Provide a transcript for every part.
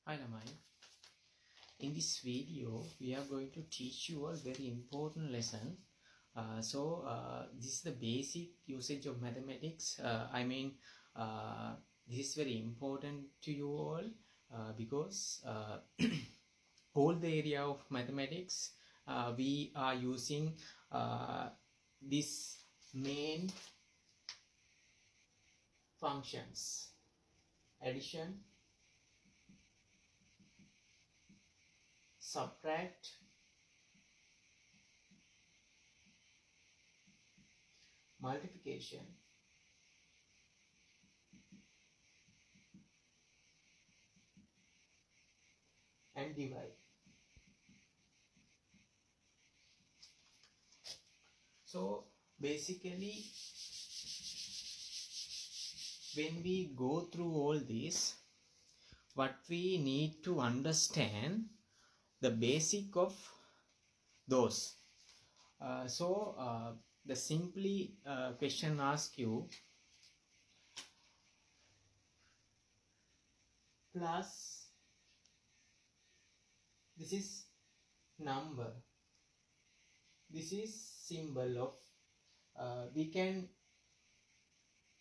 Hi Namai. In this video, we are going to teach you a very important lesson. This is the basic usage of mathematics. This is very important to you all because whole the area of mathematics, we are using this main functions: addition, subtract, multiplication, and divide. So basically, when we go through all this, what we need to understand the basic of those. The simply question asks you plus, this is number, this is symbol of, we can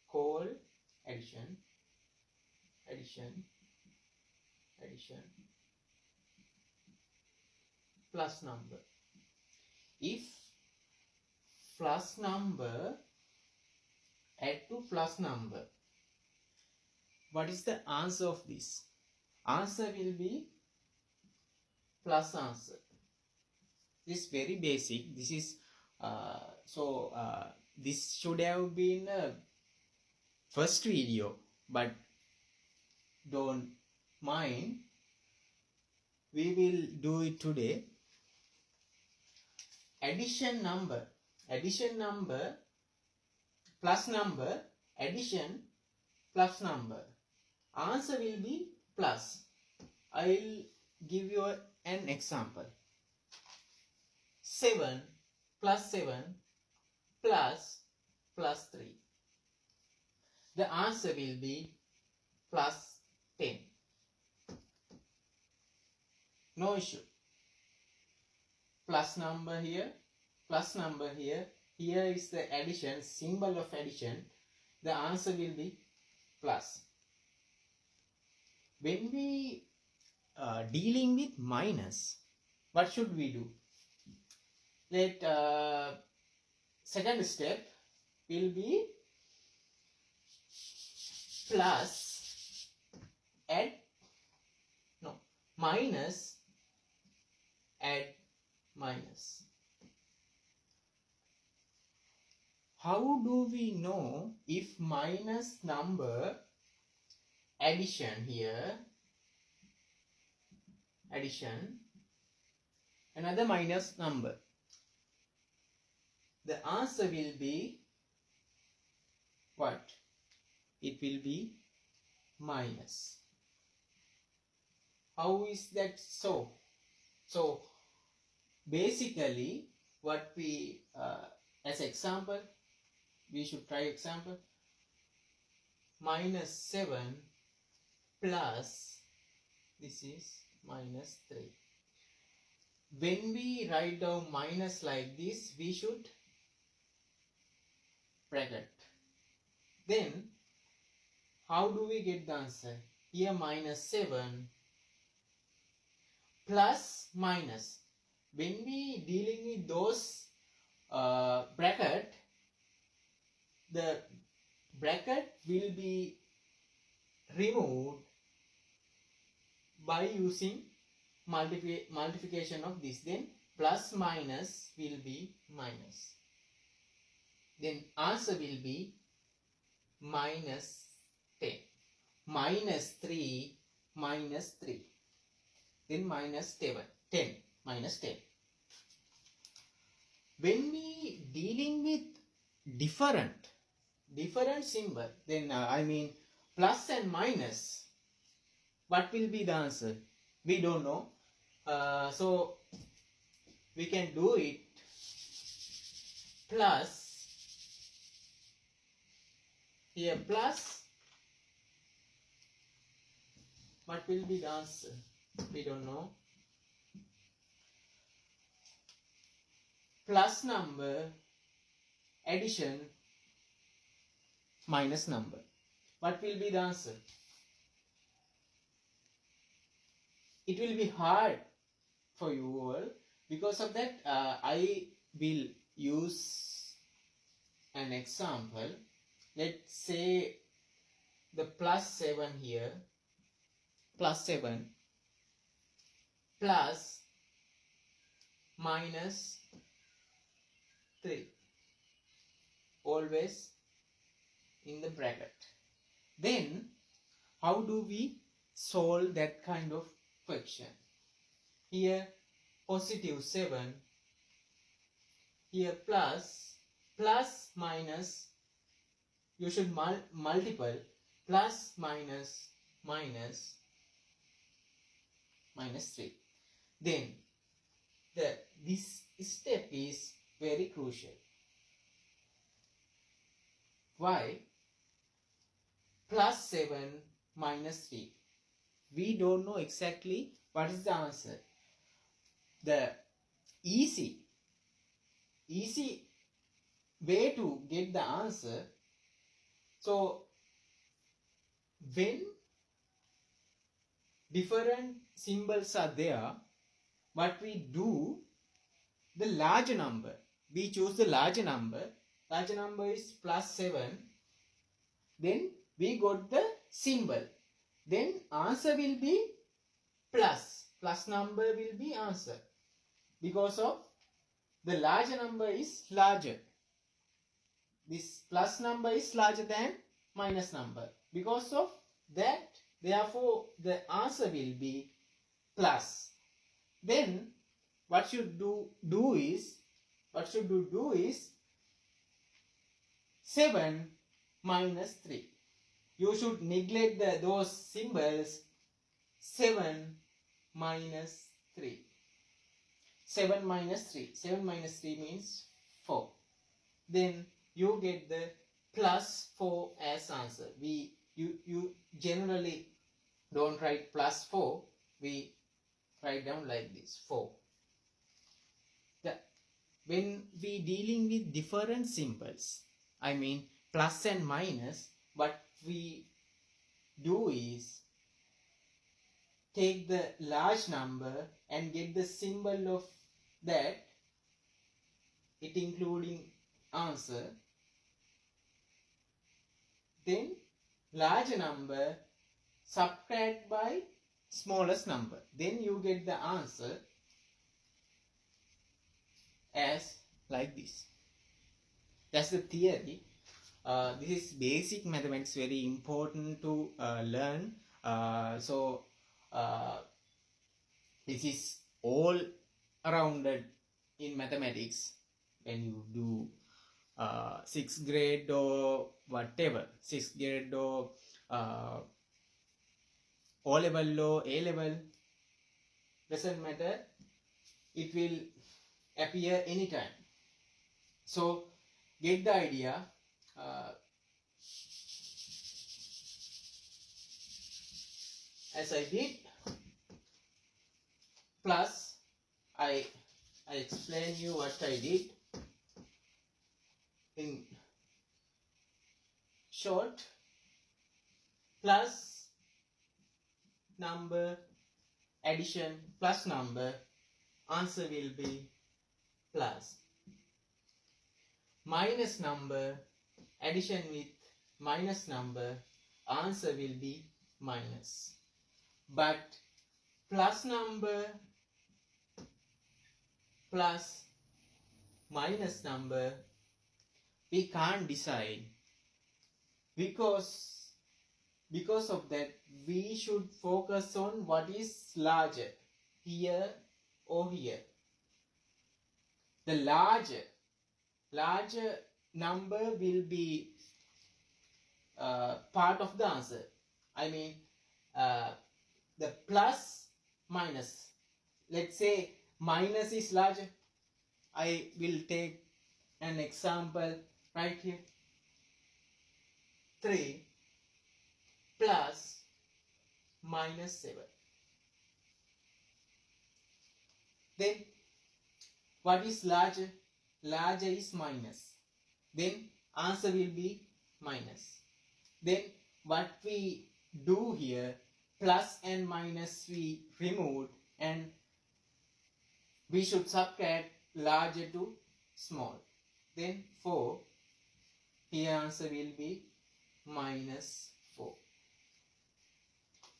call addition, plus number. If plus number add to plus number, what is the answer of this? Answer will be plus answer. This is very basic. This is this should have been a first video, but don't mind, we will do it today. Addition number, plus number, addition plus number. Answer will be plus. I will give you an example. 7 plus 7 plus 3. The answer will be plus 10. No issue. Plus number here, plus number here. Here is the addition, symbol of addition. The answer will be plus. When we dealing with minus, what should we do? Second step will be plus add, no, minus add minus. How do we know if minus number, addition here, addition, another minus number? The answer will be what? It will be minus. How is that so? So basically, what we as example, we should try example. Minus 7 plus, this is minus 3. When we write down minus like this, we should bracket. Then how do we get the answer? Here minus 7 plus minus. When we dealing with those bracket, the bracket will be removed by using multiplication of this. Then plus minus will be minus. Then answer will be minus 10. Minus 3, minus 3. Then minus 10. Minus 10. When we dealing with different symbol, then plus and minus, what will be the answer? We don't know. So we can do it. Plus, here plus, What will be the answer? We don't know. Plus number, addition, minus number. What will be the answer? It will be hard for you all. Because of that, I will use an example. Let's say the plus 7 here, plus 7 plus minus 3, always in the bracket. Then how do we solve that kind of question? Here positive 7, here plus minus, you should multiple plus minus 3. Then this step is very crucial. Why? Plus 7 minus 3. We don't know exactly what is the answer. The easy way to get the answer. So when different symbols are there, what we do, the larger number, we choose the larger number. Larger number is plus 7. Then we got the symbol. Then answer will be plus. Plus number will be answer. Because of the larger number is larger. This plus number is larger than minus number. Because of that, therefore the answer will be plus. Then what should do is 7 minus 3. You should neglect those symbols. 7 minus 3. 7 minus 3. 7 minus 3 means 4. Then you get the plus 4 as answer. You generally don't write plus 4. We write down like this, 4. When we dealing with different symbols, I mean plus and minus, what we do is take the large number and get the symbol of that, it including answer. Then larger number subtract by smallest number. Then you get the answer as like this. That's the theory. This is basic mathematics, very important to learn. So this is all arounded in mathematics when you do 6th grade or whatever, 6th grade or O level or A level, doesn't matter, it will appear anytime. So get the idea. As I did, plus I explain you what I did in short. Plus number, addition, plus number, answer will be plus. Minus number, addition with minus number, answer will be minus. But plus number plus minus number, we can't decide, because of that we should focus on what is larger, here or here. The larger number will be part of the answer. I mean the plus minus. Let's say minus is larger. I will take an example right here. 3 plus minus 7. Then what is larger? Larger is minus. Then answer will be minus. Then what we do here, plus and minus we removed, and we should subtract larger to small. Then 4. Here answer will be minus 4.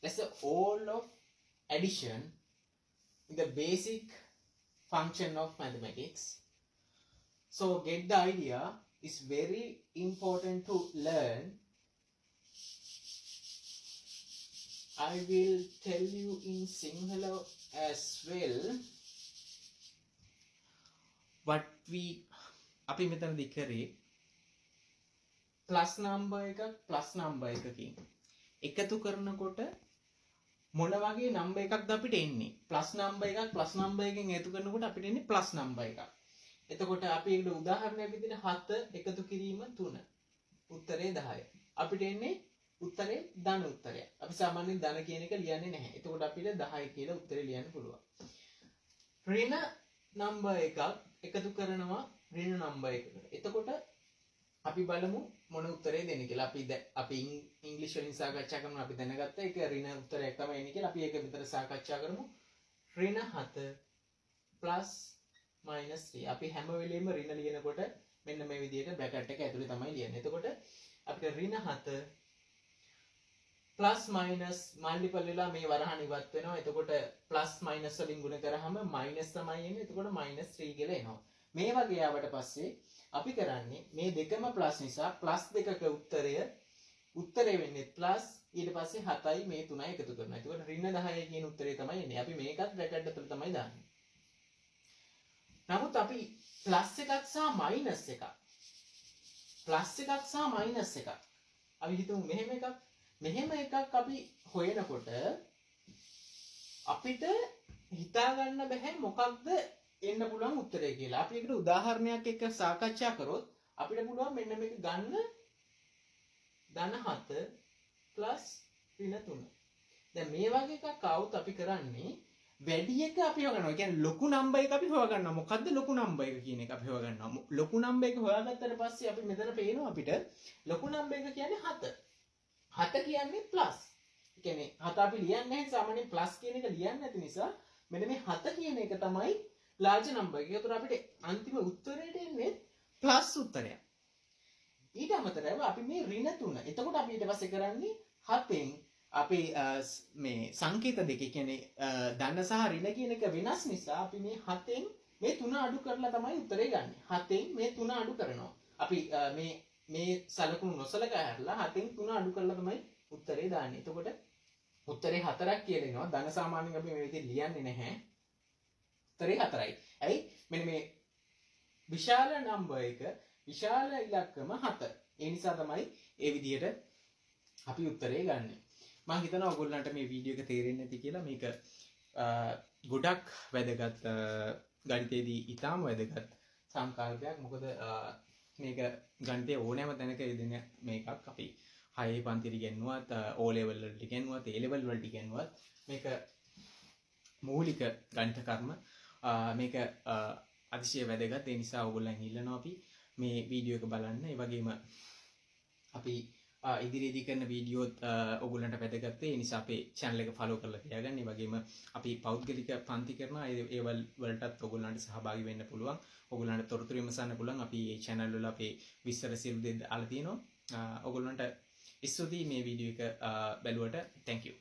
That's the all of addition in the basic function of mathematics. So get the idea. It's very important to learn. I will tell you in Sinhala as well what we අපි මෙතනදී කරේ plus number එකකින් එකතු කරනකොට මොන වගේ number එකක්ද අපිට එන්නේ plus number එකකින් එකතු කරනකොට අපිට එන්නේ plus number එකක්. එතකොට අපි ඒකට උදාහරණයක් විදිහට 7 එකතු කිරීම 3 උත්තරේ 10. අපිට එන්නේ උත්තරේ ධන උත්තරය. අපි සාමාන්‍යයෙන් ධන කියන එක ලියන්නේ නැහැ. එතකොට අපිට 10 කියලා උත්තරේ ලියන්න පුළුවන්. ඍණ number එකක් එකතු කරනවා ඍණ number එකකට. එතකොට අපි බලමු මොන උත්තරේ දෙන්නේ කියලා. අපි ඉංග්‍රීසි වලින් සාකච්ඡා කරනවා. අපි දැනගත්තා ඒක ඍණ උත්තරයක් තමයි එන්නේ කියලා. අපි ඒක විතර සාකච්ඡා කරමු. ඍණ 7 plus minus 3. අපි හැම වෙලෙම ඍණ ලියනකොට මෙන්න මේ විදිහට බ්‍රැකට් එක ඇතුලේ තමයි ලියන්නේ. එතකොට අපිට ඍණ 7 plus minus multiple වෙලා මේ වරහන් ඉවත් වෙනවා. එතකොට plus minus වලින් ගුණ කරාම minus තමයි එන්නේ. එතකොට minus 3 කියලා එනවා. මේ වගේ ආවට පස්සේ අපි කරන්නේ මේ දෙකම plus නිසා plus දෙකක උත්තරය වෙන්නේ plus ඊට පස්සේ 7යි මේ 3යි එකතු කරනවා. එතකොට ඍණ 10 කියන උත්තරේ තමයි එන්නේ. අපි මේකත් බ්‍රැකට් ඇතුළේ තමයි දාන්නේ. නමුත් අපි plus එකක් සහ minus එකක් අපි හිතමු මෙහෙම එකක් අපි හොයනකොට අපිට හිතා ගන්න බෑ මොකක්ද එන්න පුළුවන් උත්තරය කියලා. අපි ඒකට උදාහරණයක් එක්ක සාකච්ඡා කරොත් අපිට පුළුවන් මෙන්න මේක ගන්න ධන 7 plus ඍණ 3. දැන් මේ වගේ එකක් આવුත් අපි කරන්නේ වැඩි එක අපි හොයනවා. කියන්නේ ලොකු නම්බර් එක අපි හොයගන්නවා. මොකද්ද ලොකු නම්බර් එක කියන එක අපි හොයගන්නවා. ලොකු නම්බර් එක හොයාගත්තට පස්සේ අපි මෙතන පේනවා අපිට ලොකු නම්බර් එක කියන්නේ 7. 7 කියන්නේ plus. ඒ කියන්නේ 7 අපි ලියන්නේ නැහැ සාමාන්‍යයෙන් plus කියන එක ලියන්නේ නැති නිසා මෙන්න මේ 7 කියන එක තමයි large number එක. ඒතර අපිට අන්තිම උත්තරයට එන්නේ plus උත්තරයක්. ඊට අමතරව අපි මේ ඍණ 3. එතකොට අපි ඊට පස්සේ කරන්නේ 7න් අපි මේ සංකේත දෙක කියන්නේ ධන සහ ඍණ කියන එක වෙනස් නිසා අපි මේ 7න් මේ 3 අඩු කරලා තමයි උත්තරේ ගන්න. 7න් මේ 3 අඩු කරනවා. අපි මේ සලකුණු නොසලකා හැරලා 7න් 3 අඩු කරලා තමයි උත්තරේ දාන්නේ. එතකොට උත්තරේ 4ක් කියලා එනවා. ධන සාමාන්‍යයෙන් අපි මේ විදිහට ලියන්නේ නැහැ. උත්තරේ 4යි. ඇයි? මෙන්න මේ විශාල නම්බර් එක විශාල ඉලක්කම 7. ඒ නිසා තමයි ඒ විදිහට අපි උත්තරේ ගන්නෙ. මම හිතනවා ඔයගොල්ලන්ට මේ වීඩියෝ එක තේරෙන්නේ නැති කියලා. මේක ගොඩක් වැදගත් ගණිතයේදී ඊටාම වැදගත් සංකල්පයක්. මොකද මේක ගණිතයේ ඕනෑම තැනක යෙදෙන මේකක්. අපි 6 පන්තියට ඉගෙනුවත් O level වලට ඉගෙනුවත් A level වලට ඉගෙනුවත් මේක මූලික ගණිත කර්ම. මේක අතිශය වැදගත්. ඒ නිසා ඔයගොල්ලන් ඉල්ලනවා අපි මේ වීඩියෝ එක බලන්න. ඒ වගේම අපි ඉදිරියේදී කරන වීඩියෝත් ඔයගොල්ලන්ට වැදගත්. ඒ නිසා අපේ channel එක follow කරලා තියාගන්න. ඒ වගේම අපි පෞද්ගලික පන්ති කරනවා. ඒ වලටත් ඔයගොල්ලන්ට සහභාගී වෙන්න පුළුවන්. ඔයගොල්ලන්ට තොරතුරු විමසන්න පුළුවන්. අපි මේ channel වල අපේ විස්තර සියලු දේ දාලා තියෙනවා. ඔයගොල්ලන්ට ස්තුතියි මේ වීඩියෝ එක බැලුවට. thank you.